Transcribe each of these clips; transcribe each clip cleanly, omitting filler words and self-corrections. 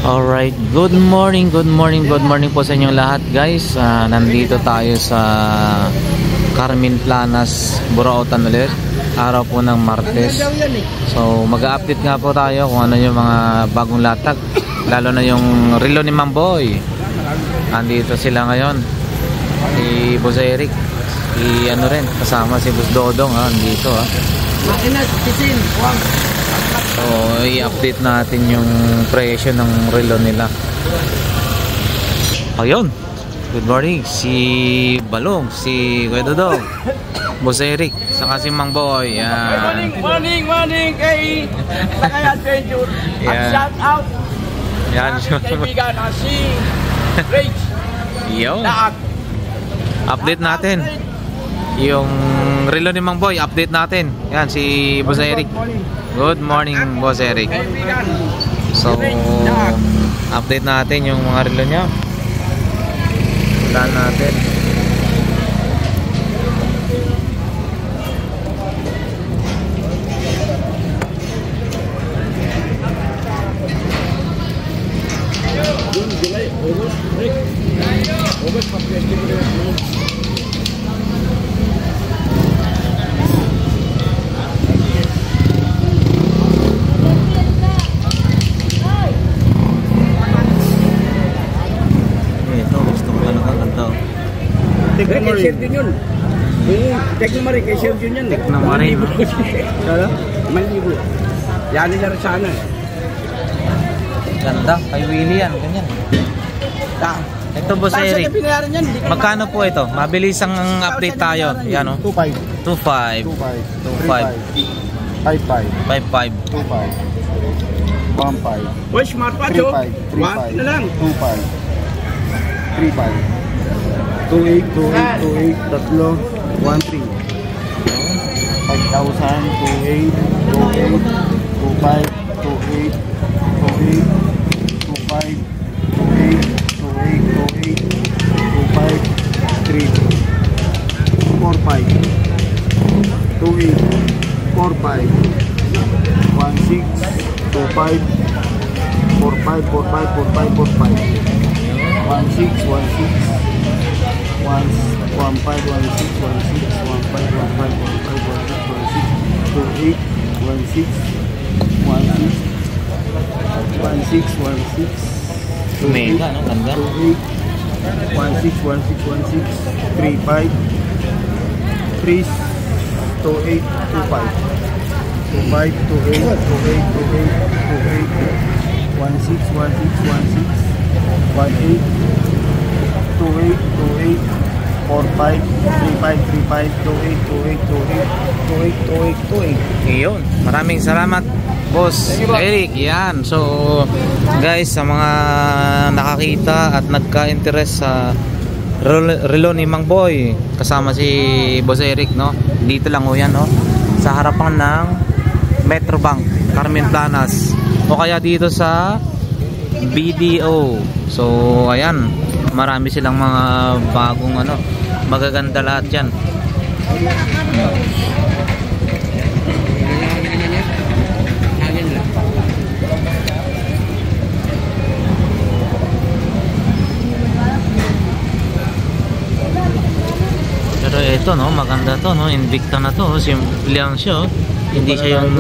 Alright, good morning po sa inyong lahat guys. Nandito tayo sa Carmen Planas, Burautan ulit. Araw po ng Martes. So mag-update nga po tayo kung ano yung mga bagong latag, lalo na yung relo ni Mamboy. Nandito sila ngayon, si Boss Eric, si ano rin, kasama si Boss Dodong nandito So i-update natin yung presyo ng relo nila. Ayun, good morning, si Balong, si Kuya Dodong, Boss Eric, saka si Mang Boy. Morning kay Lakay Adventure. At shout out yan, kaibigan na si Rage. Update natin yung relo ni Mang Boy, update natin. Yan, si Boss Eric. Good morning, Boss Eric. So update natin yung mga relo niya. Puntahan natin. Share din yun. Teknomari kay share din yun. Teknomari. Malibu. Yan nila sana. Ganda, kay Willie yan, ganyan. Ito Boss Eric, magkano po ito? Mabilis ang update tayo. Yan o. 2.5 2.5 2.5 5.5 5.5 2.5 1.5 Boy, smartwatch o? 1 na lang. 2.5 3.5 2.8 tatlo 1.3 5,000 2.8 Mega, no? Ganda. 28 Iyon, maraming salamat Boss Eric. Yan, so guys, sa mga nakakita at nagka-interest sa relo ni Mang Boy kasama si Boss Eric, no? Dito lang ho yan, no? Sa harapan ng Metrobank, Carmen Planas, o kaya dito sa BDO. So ayan, marami silang mga bagong magaganda lahat yan. Pero ito, no, maganda to, no, Invicta na to, simple lang siya, hindi siya yung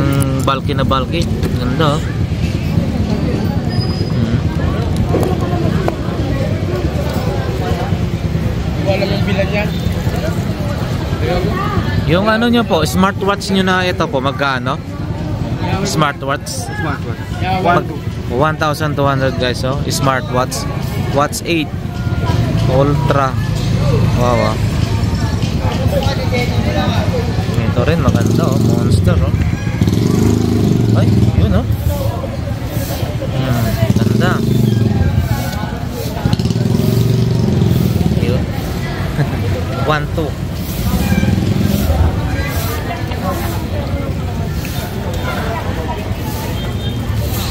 bulky na bulky. Ganda. Wala mong bilan yan. Yung ano nyo po, smartwatch nyo na ito po, magkano? Smartwatch 1,200 guys, oh. Smartwatch Watch 8 Ultra. Wow. Ito rin maganda, oh. Monster, oh. Ay, yun, oh. Ganda. Yun. 1.2.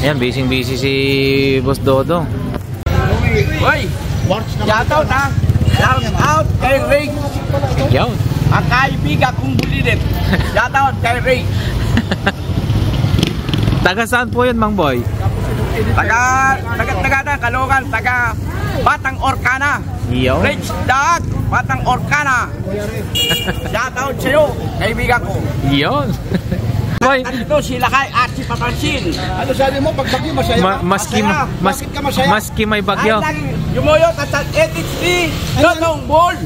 Yan, busy si Boss Dodong. Hoy, shout out ha. Shout out kay Ray. Yan. Ang kaibigan kong bulilit. Shout out kay Ray. Taga saan po yun, Mang Boy? taga Caloocan, taga Batang Orcana. Yo. Rich Dog, Batang Orcana. Shoutout sa'yo, kaibigan ko. Yon. Boy, At ito si Lakay at si Papansin. Ano sabi mo, pag bagyo masaya ka? maski Bakit ka masaya? maski may bagyo. Ay, lagi yumuyot at sa HHD, Lotong Ball.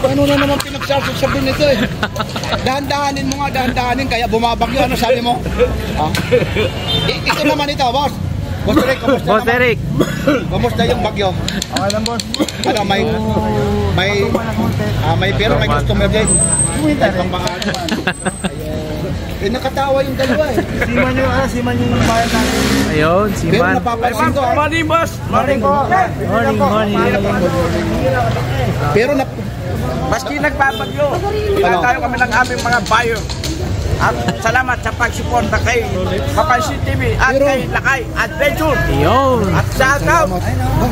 Ano na naman pinagsasabi nito eh. Dahan-dahanin mo nga, dahan-dahanin, kaya bumabagyo. Ano sabi mo? Ito naman ito, boss. Boss Eric, kumusta Boss naman? Eric. Kumusta yung bagyo? Okay lang, boss. Ano, may pero may customer din. May pambahan. Nakatawa yung dalawa eh. Siman yung bayan natin. Ayun, si Pero Man. napapansin ko. Morning, boss. Morning po. Morning. Pero Maski nagpapagyo, pinatayo kami ng aming mga buyer. At salamat sa pagsuporta kay Papansin TV at kay Lakay Adventure. Ayun. At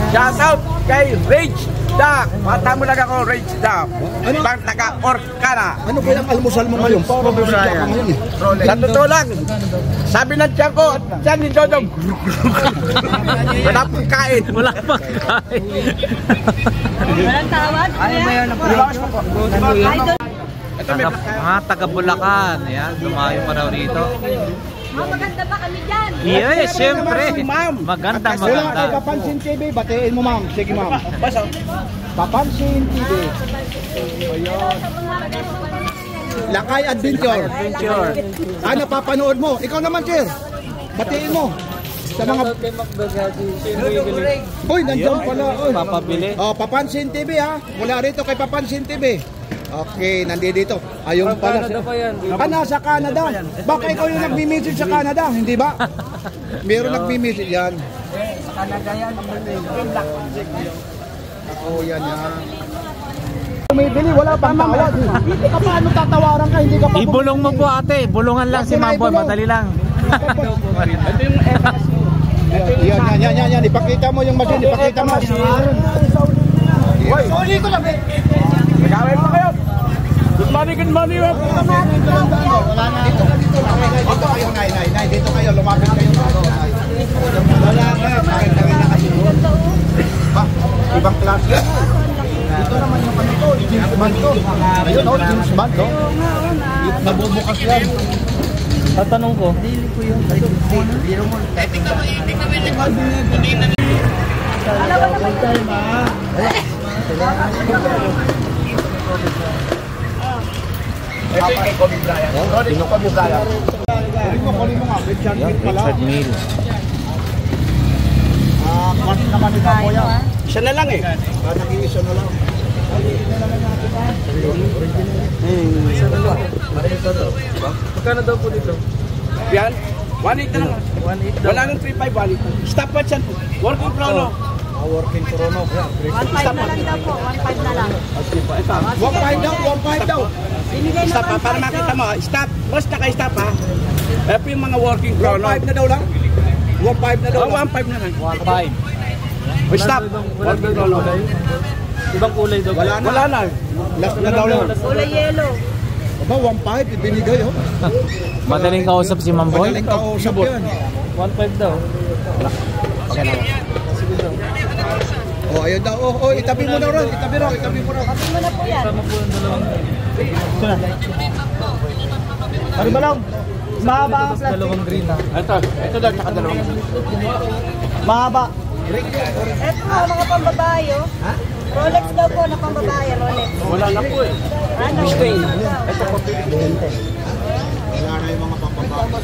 shoutout kay Rage Dog. Mata mo lang ako, Rage Dog. Ibang taga Orcana. ano kaya ang almusal mo ngayon? Para busita ka ngayon eh. Sa totoo lang, sabi ng tiyan ko, at tiyan ni Dodong, wala pong kain. Wala pang kain. Walang tawad? Idol. Taga Bulacan. Ayan, dumayo pa raw rito. Maganda ba kami dyan? Yes, syempre. Ma'am. Maganda, Wala kay maganda. Papansin TV, batiin mo ma'am. Sige ma'am. Papansin TV. Lakay Adventure. Adventure. Napapanood mo. Ikaw naman, sir. Batiin mo. Sa mga... Uy, nandiyan pala. Uy. Papabili. Papansin TV ha. Mula rito kay Papansin TV. Okay, nandito. Ayun pala. Nasa Canada. Baka ikaw yung nagmi-message sa Canada, hindi ba? Meron nagmi-message yan. Sa Canada yan. Oo, yan yan. Bumibili, wala pang tawad. Hindi ka paano tatawaran ka, hindi ka pa... Ibulong mo po ate. Bulungan lang si Mamboy. Madali lang. Yan. Ipakita mo yung machine, ipakita mo. Sorry ko lang, nag-away pa kayo. Good morning. Dito kayo, nay. Dito kayo, lumapit kayo. Wala ka, ibang klase. Ito naman yung ano to, James Bond to. Ayun o, James Bond to. Nabubukas yan. Tatanong ko. Ito yung kay Kobe Bryant. Sorry, Kobe Bryant. Kunin mo nga, Red Champion pala. Richard Mill. Mas naman ito po yan. Siya na lang eh. Nag-iisa na lang. Magkano daw po dito? Yan. 1.8 na lang. Wala nang 3.5, 1.8. Stop watch yan. Working chrono. Working Toronto. 1.5 na lang daw po. 1.5 na lang. 1.5 daw. Binigay mo Stop ha, para makita mo. Stop. Boss, naka-stop ha. Ito yung mga working chrono. 1.5 na daw lang. 1.5 na daw Oh, lang. 1.5 na lang. 1.5. Stop. Working chrono. Ibang kulay daw. Wala na. Wala na. Last na daw lang. kulay yellow. Aba, 1.5 ibinigay oh. Madaling kausap si Mamboy. Madaling kausap yan. 1.5 daw. Oh, ayun daw. Oh, itabi mo na ron. Itabi mo na. Kapit mo na po yan. Sama po yung dalawang. Ano ba lang? Mahaba ang plastic. Dalawang green ha. Ito daw, tsaka dalawang. Mahaba. Ito mga pambabae oh. Rolex daw po na pambabae. Rolex. Wala na po eh. Ano? Ito po. Wala na yung mga pampababa.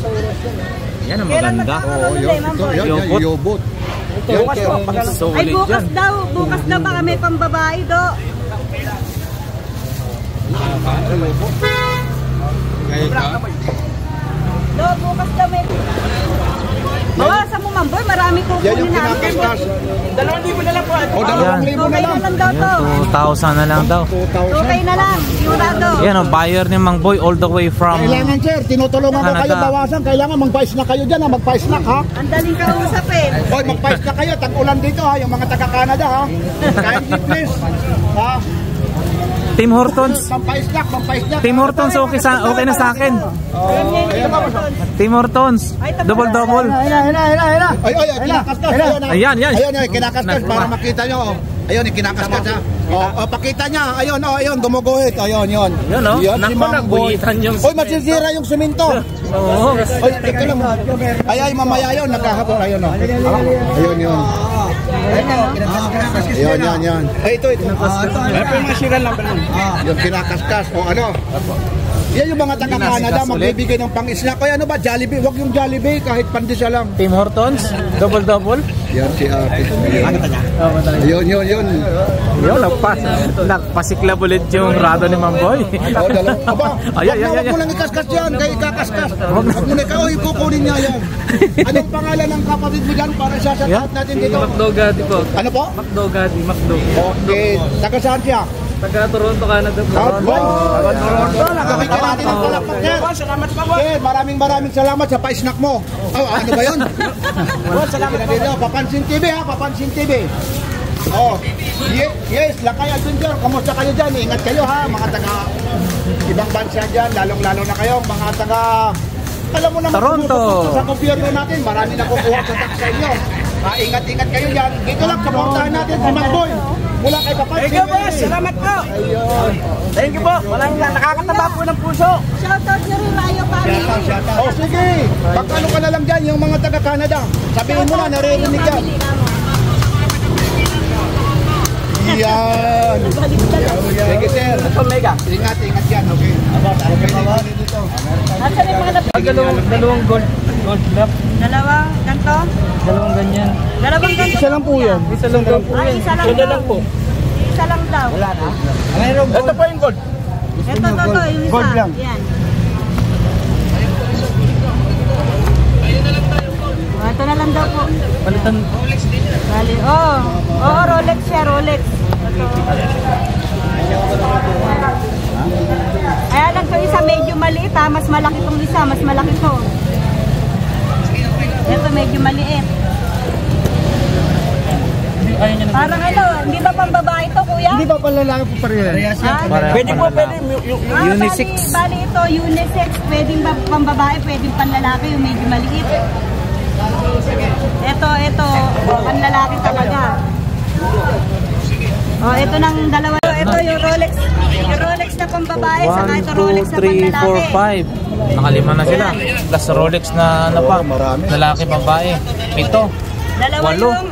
Yan ang Kailan maganda. magkakaroon Ma'am Boy? Yan, Yobot. yobot. Bukas po. Ay Solid bukas yan. daw. Bukas daw baka may pambabae do. Do, bukas daw may... Bawasan mo Ma'am Boy. Marami kong Yan yung kunin namin. pinakastas. 2,000 na lang po. O, 2,000 na Okay lang. na lang daw to. Yan, 2,000 na lang daw. 2,000. Okay na lang. Sigurado. Yan o, buyer ni Mang Boy all the way from... Kailangan sir, tinutulungan ko kayo Canada. bawasan. Kailangan magpais na kayo dyan ha. Magpais na ha. Ang daling kausap eh. Hoy, magpais na kayo. Tag-ulan dito ha. Yung mga taga-Canada ha. Kindly please. Ha? Tim Hortons. Pampaisnak. Tim Hortons okay na sa akin. Tim Hortons. Double. Ay, kinakaskas. Ayan. Ayun, kinakaskas para makita nyo. Ayun, kinakaskas ha. Pakita niya. Ayun, gumuguhit. Ayun. Yun, oh. Yan, si Naku, Mang Boy. naguhitan yung Oy, masisira yung simento. Oo. Oy, teka lang. Ay, mamaya yun. Nagkahabol. Ayun, oh. Ayun, yun. Ayun. Ay, ito. Ay, po yung masira lang. Yung kinakaskas. O ano? Yan yung mga taga-Canada, magbibigay ng pang-snack. Kaya ano ba, Jollibee? Huwag yung Jollibee, kahit pandesal lang. Tim Hortons. Double. Yan si Ate. Ayun. Yun, nagpasiklab ulit yung rado ni Mang Boy. O, dalawa. Aba, Ayan. huwag mo lang ikaskas yan, kaya ikakaskas. Huwag mo na ikaw, kukunin niya yan. Anong pangalan ng kapatid mo dyan para sasakat natin dito? Macdogadi po. Ano po? Macdogadi. Okay, taga saan siya? Taga Toronto, Canada po. Nagkabigyan natin ang palakpak yan. Salamat pa, boss. Okay, maraming salamat sa pa-snack mo. Oh, ano ba yun? Salamat dito. Papansin TV ha, Papansin TV. Oh, yes, Lakay Adventure. Kamusta kayo dyan? Ingat kayo ha, mga taga ibang bansa dyan, lalong-lalo na kayo, mga taga, alam mo naman, Toronto. Sa gobyerno natin, marami na kukuha sa tax sa inyo. Ingat-ingat kayo dyan. Dito lang, supportahan natin si Mang Boy. Mula kay Papansin. Thank you, boss. Salamat po. Ayun. Thank you po. Walang nakakataba po ng puso. Shoutout nyo rin, Mayo Family. Oh, sige. Pagkano ka na lang dyan, yung mga taga-Canada. Sabihin mo na, naririnig yan. Yan. Sige, sir. Omega. Ingat yan, okay? Okay, dito. Nasaan yung mga Dalawang gold lap. Dalawang ganito? Dalawang ganyan. Dalawang ganito. Isa lang po yan. Isa lang daw po Ay, yan. isa lang daw. Isa lang daw. Wala na. Ito po yung gold. Ito, yung isa. Gold lang. Yan. Ito na lang daw po. Palitan. Bali, Rolex siya, Rolex. Kaya lang to isa medyo maliit ha, mas malaki tong isa, mas malaki to. Ito medyo maliit. Parang hindi ba pang babae to, kuya? Hindi ba palalaki po parehas? Pwede po, pwede. Unisex. Bali ito, unisex. Pwedeng pang babae, pwedeng pang lalaki, yung medyo maliit. Ito, pang lalaki talaga. Ito ng dalawa. Ito yung Rolex. Yung Rolex na pang babae, saka ito Rolex na pang lalaki. 1, 2, 3, 4, 5. Nakalima na sila. Plus Rolex na pa. Lalaki, babae. 7. Dalawa 8. yung,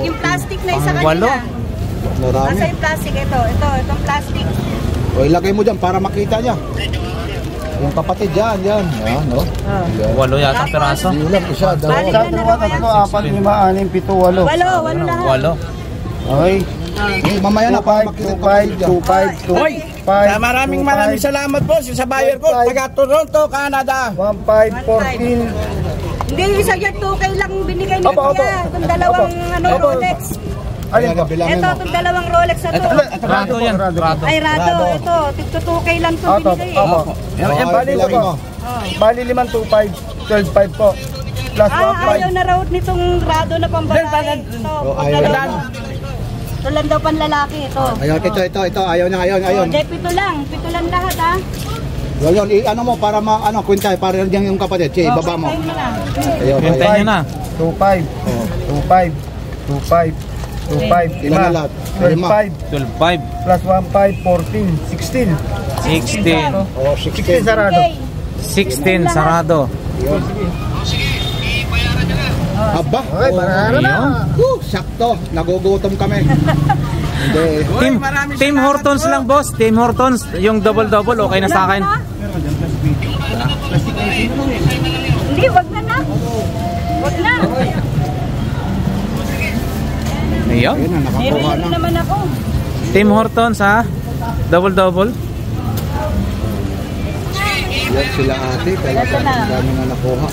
yung plastic na isa Pang 8. kanina. Marami. Asa yung plastic? Itong plastic. O, ilagay mo dyan para makita niya. Yung kapatid dyan. Yan, no? 8 yata ang piraso. Hindi lang, isa, dalawa. Bali, ilan na ba kaya? 4, 5, 6, 7, 8. Walo lahat. 8. Okay. Mamaya na, para makita kapatid dyan. Hoy, maraming salamat po sa buyer ko. Taga Toronto, Canada. 1, 5, 14. Hindi, yung isa dyan, 2K lang binigay ni Kuya. Itong dalawang Rolex. Ay, bilangin Ito, mo. itong dalawang Rolex na to. Rado yan. Rado. Ay, Rado. Ito, 2K lang ito binigay. Yan, Bali ko po. Bali 5, 2, 5, 12, 5 po. Plus 1, 5. Ayaw na raw nitong Rado na pambabae. Ito, ito lang daw panlalaki ito. Ayun, ito. Ayaw na, ayaw. Hindi, pito lang lahat ha. Yun, ano mo, para kwenta, para diyan yung kapatid. Sige, baba mo. Tayo mo na. Ayun, Hintayin nyo na. 2, 5. 2, 5. 2, 5. 5. Ilan na lahat? 12, 5. 12, 5. Plus 1, 5, 14. 16. 16. Oh, 16 16. sarado. 16 sarado. Aba. Okay, para na. Sakto, nagugutom kami. Hindi. Tim Hortons lang, boss. Tim Hortons, yung double okay na sa akin. Hindi, wag na. Wag na. Ayun. Ayun na, nakakuha Nirili na. naman ako. Tim Hortons ha. Double. Yan sila ate, kaya Ito na. dami na nakuha.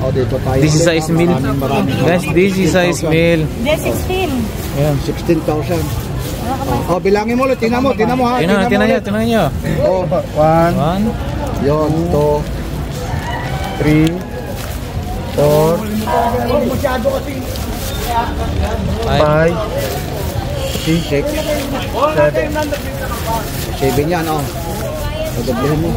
O, dito tayo. This is size meal. Maraming. Guys, this is size meal. Hindi, 16. Ayan. 16,000. O, bilangin mo ulit. Tingnan mo ha. Tinan nyo. O, 1, 1, yun, 3, 4, 5, 6, 7, 7 yan, oh. Pagdablihan mo.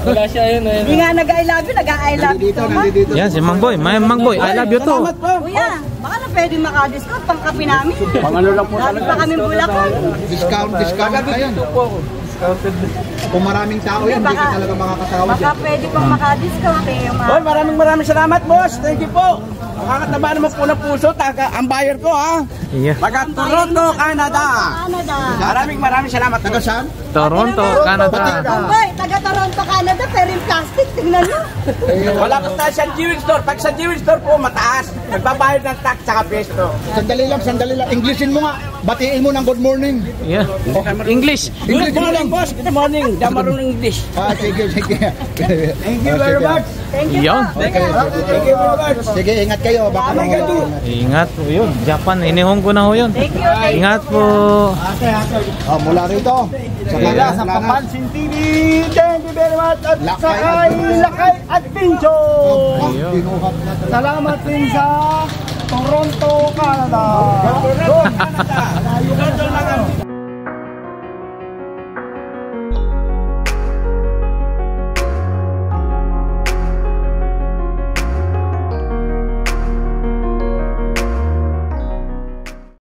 Wala siya yun. Hindi nga nag-I love you, nag-I love you. Nandito. Yan, si Mang Boy. Mang Boy, I love you too. Salamat po. Kuya, baka na pwede maka-discount pang kape namin. Pang ano lang po Lalo pa kami Bulacan. Discount na yan. Kung maraming tao yan, hindi ka talaga makakasawad Baka yan. pwede pang maka-discount eh. Yung Boy, maraming salamat, boss. Thank you po. Makakataba naman po ng puso, ang buyer ko, ha. Yeah. Taga Toronto, Canada. Canada. Maraming salamat. Taga saan? Toronto, Canada. Boy, taga Toronto, Canada, pero yung plastic, tingnan mo. Wala po tayo sa jewelry store. Pag sa jewelry store po, mataas. Nagbabayad ng tax sa pesto. Sandali lang. Englishin mo nga. Batiin mo ng good morning. Yeah. English. Good morning, boss. Good morning. Di marunong English. Sige. Thank you very much. Thank you Yan. po. Thank you very much. Sige, ingat kayo. Baka mahulog. Ingat po yun. Japan, inihong ko na ho yun. Thank you. Ingat po. Oh, mula rito. Mula sa Papansin TV. Thank you very much. At Lakay sa Lakay Adventure. Binuhat na talaga. Salamat din sa Toronto, Canada.